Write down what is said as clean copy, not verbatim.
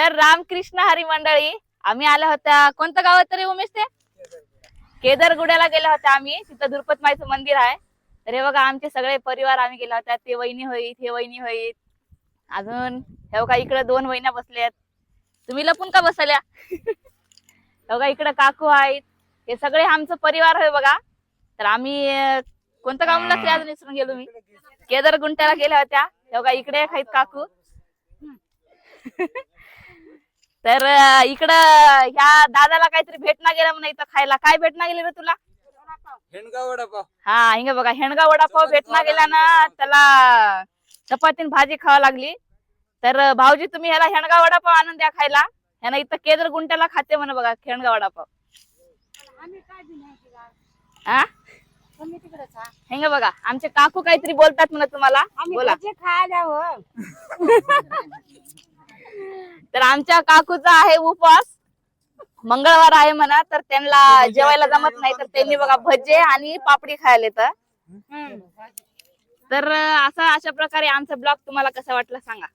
तर रामकृष्ण हरी मंडळी, आम्ही आल्या होत्या कोणत्या गावात तरी उमेश ते केदारगुड्याला गेल्या होत्या आम्ही. तिथं दुर्पत माईचं मंदिर आहे. तर हे बघा आमचे सगळे परिवार आम्ही गेला होत्या. ते वहिनी होईत, हे वहिनी होईत, अजून हे बघा इकडे 2 वहिन्या बसल्यात. तुम्ही लपून का बसल्या? हे बघा इकडे काकू आहेत. हे सगळे आमचं परिवार आहे बघा. तर आम्ही कोणतं गाव म्हणलं ते अजून विसरून गेलो मी. केदारगुंट्याला गेल्या होत्या. हे बघा इकडे आहेत काकू. तर इकडं ह्या दादाला काहीतरी भेटना गेला म्हणा इथं खायला. काय भेटना गेले रे तुला? हेणगाव वडापाव. हा हिंग बघा हेणगा वडापाव भेटना गेला ना, त्याला चपाती भाजी खावा लागली. तर भाऊजी तुम्ही ह्याला हेणगा वडापाव आणून द्या खायला. ह्यानं इथं केदारगुंट्याला खाते म्हणा बघा हेणगा वडापाव. हा हेंग बघा आमचे काकू काहीतरी बोलतात म्हणा तुम्हाला. बोला. तर आमच्या काकूचा आहे उपवास, मंगळवार आहे म्हणा. तर त्यांना जेवायला जमत नाही, तर त्यांनी बघा भजे आणि पापडी खायला येतं. तर अशा प्रकारे आमचा ब्लॉग तुम्हाला कसा वाटला सांगा.